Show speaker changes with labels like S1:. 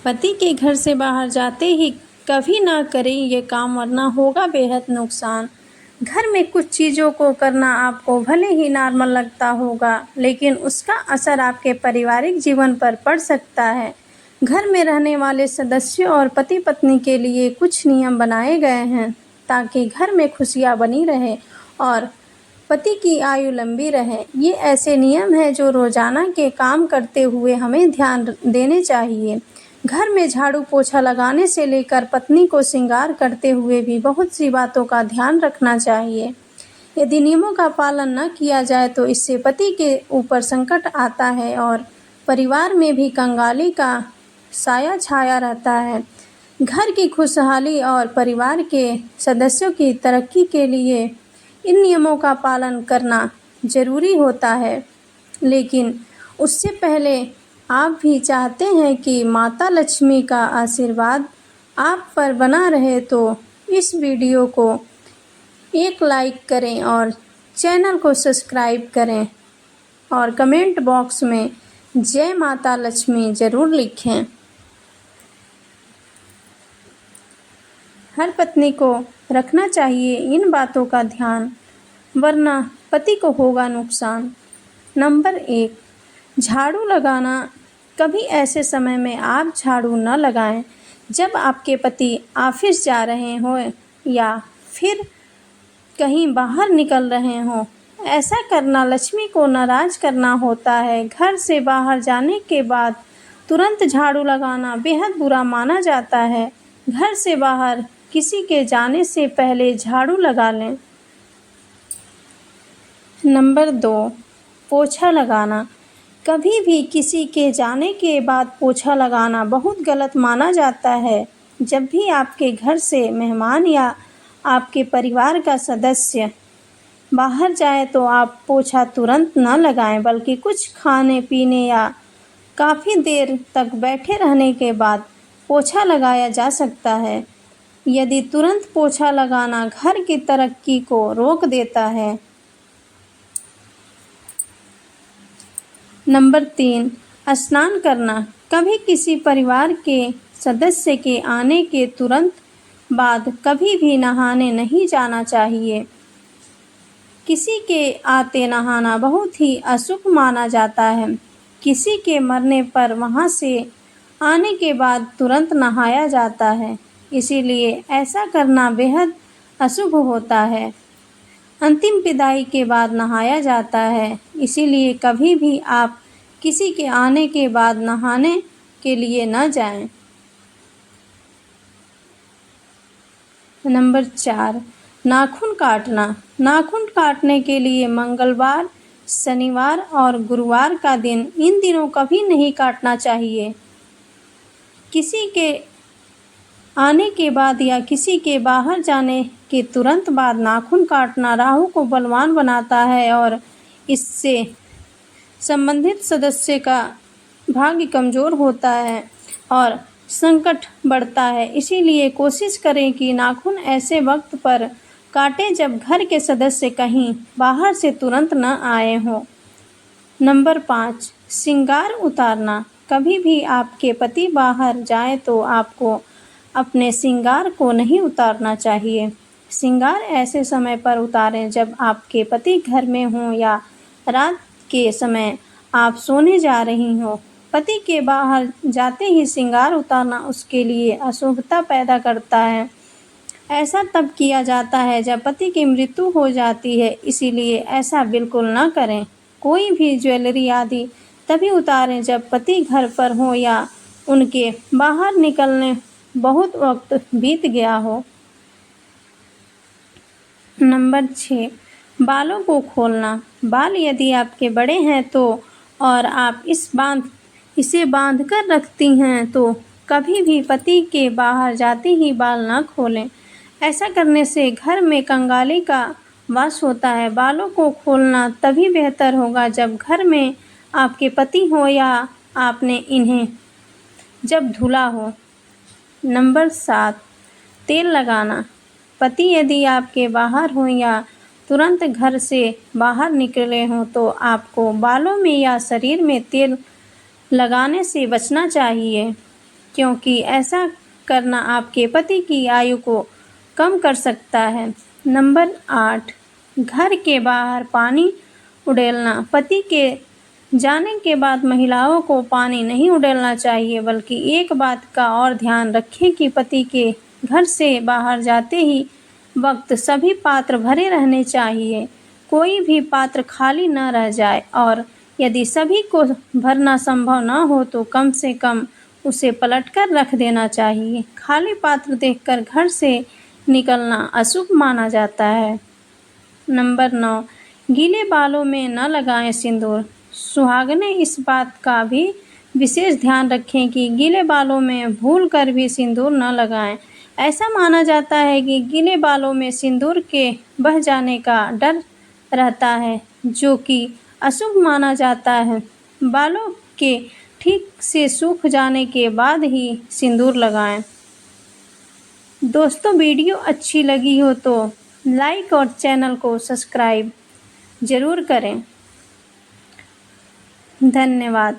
S1: पति के घर से बाहर जाते ही कभी ना करें ये काम, वरना होगा बेहद नुकसान। घर में कुछ चीज़ों को करना आपको भले ही नॉर्मल लगता होगा, लेकिन उसका असर आपके पारिवारिक जीवन पर पड़ सकता है। घर में रहने वाले सदस्यों और पति पत्नी के लिए कुछ नियम बनाए गए हैं ताकि घर में खुशियाँ बनी रहे और पति की आयु लंबी रहे। ये ऐसे नियम हैं जो रोज़ाना के काम करते हुए हमें ध्यान देने चाहिए। घर में झाड़ू पोछा लगाने से लेकर पत्नी को श्रृंगार करते हुए भी बहुत सी बातों का ध्यान रखना चाहिए। यदि नियमों का पालन न किया जाए तो इससे पति के ऊपर संकट आता है और परिवार में भी कंगाली का साया छाया रहता है। घर की खुशहाली और परिवार के सदस्यों की तरक्की के लिए इन नियमों का पालन करना ज़रूरी होता है, लेकिन उससे पहले आप भी चाहते हैं कि माता लक्ष्मी का आशीर्वाद आप पर बना रहे तो इस वीडियो को एक लाइक करें और चैनल को सब्सक्राइब करें और कमेंट बॉक्स में जय माता लक्ष्मी ज़रूर लिखें। हर पत्नी को रखना चाहिए इन बातों का ध्यान, वरना पति को होगा नुकसान। नंबर 1, झाड़ू लगाना। कभी ऐसे समय में आप झाड़ू न लगाएं जब आपके पति ऑफिस जा रहे हों या फिर कहीं बाहर निकल रहे हों। ऐसा करना लक्ष्मी को नाराज़ करना होता है। घर से बाहर जाने के बाद तुरंत झाड़ू लगाना बेहद बुरा माना जाता है। घर से बाहर किसी के जाने से पहले झाड़ू लगा लें। नंबर 2, पोछा लगाना। कभी भी किसी के जाने के बाद पोछा लगाना बहुत गलत माना जाता है। जब भी आपके घर से मेहमान या आपके परिवार का सदस्य बाहर जाए तो आप पोछा तुरंत न लगाएं, बल्कि कुछ खाने पीने या काफ़ी देर तक बैठे रहने के बाद पोछा लगाया जा सकता है। यदि तुरंत पोछा लगाना घर की तरक्की को रोक देता है। नंबर 3, स्नान करना। कभी किसी परिवार के सदस्य के आने के तुरंत बाद कभी भी नहाने नहीं जाना चाहिए। किसी के आते नहाना बहुत ही अशुभ माना जाता है। किसी के मरने पर वहां से आने के बाद तुरंत नहाया जाता है, इसीलिए ऐसा करना बेहद अशुभ होता है। अंतिम विदाई के बाद नहाया जाता है, इसीलिए कभी भी आप किसी के आने के बाद नहाने के लिए न जाएं। नंबर 4, नाखून काटना। नाखून काटने के लिए मंगलवार, शनिवार और गुरुवार का दिन, इन दिनों कभी नहीं काटना चाहिए। किसी के आने के बाद या किसी के बाहर जाने के तुरंत बाद नाखून काटना राहु को बलवान बनाता है और इससे संबंधित सदस्य का भाग्य कमज़ोर होता है और संकट बढ़ता है। इसीलिए कोशिश करें कि नाखून ऐसे वक्त पर काटें जब घर के सदस्य कहीं बाहर से तुरंत न आए हों। नंबर 5, श्रृंगार उतारना। कभी भी आपके पति बाहर जाएं तो आपको अपने श्रृंगार को नहीं उतारना चाहिए। श्रृंगार ऐसे समय पर उतारें जब आपके पति घर में हों या रात के समय आप सोने जा रही हों। पति के बाहर जाते ही श्रृंगार उतारना उसके लिए अशुभता पैदा करता है। ऐसा तब किया जाता है जब पति की मृत्यु हो जाती है, इसीलिए ऐसा बिल्कुल न करें। कोई भी ज्वेलरी आदि तभी उतारें जब पति घर पर हो या उनके बाहर निकलने बहुत वक्त बीत गया हो। नंबर 6, बालों को खोलना। बाल यदि आपके बड़े हैं तो और आप इसे बांध कर रखती हैं तो कभी भी पति के बाहर जाते ही बाल न खोलें। ऐसा करने से घर में कंगाली का वास होता है। बालों को खोलना तभी बेहतर होगा जब घर में आपके पति हो या आपने इन्हें जब धुला हो। नंबर 7, तेल लगाना। पति यदि आपके बाहर हों या तुरंत घर से बाहर निकले हों तो आपको बालों में या शरीर में तेल लगाने से बचना चाहिए। क्योंकि ऐसा करना आपके पति की आयु को कम कर सकता है। नंबर 8, घर के बाहर पानी उड़ेलना। पति के जाने के बाद महिलाओं को पानी नहीं उड़ेलना चाहिए, बल्कि एक बात का और ध्यान रखें कि पति के घर से बाहर जाते ही वक्त सभी पात्र भरे रहने चाहिए, कोई भी पात्र खाली न रह जाए, और यदि सभी को भरना संभव न हो तो कम से कम उसे पलटकर रख देना चाहिए। खाली पात्र देखकर घर से निकलना अशुभ माना जाता है। नंबर 9, गीले बालों में न लगाएं सिंदूर। सुहागनें इस बात का भी विशेष ध्यान रखें कि गीले बालों में भूल कर भी सिंदूर न लगाएं। ऐसा माना जाता है कि गीले बालों में सिंदूर के बह जाने का डर रहता है, जो कि अशुभ माना जाता है। बालों के ठीक से सूख जाने के बाद ही सिंदूर लगाएं। दोस्तों, वीडियो अच्छी लगी हो तो लाइक और चैनल को सब्सक्राइब ज़रूर करें। धन्यवाद।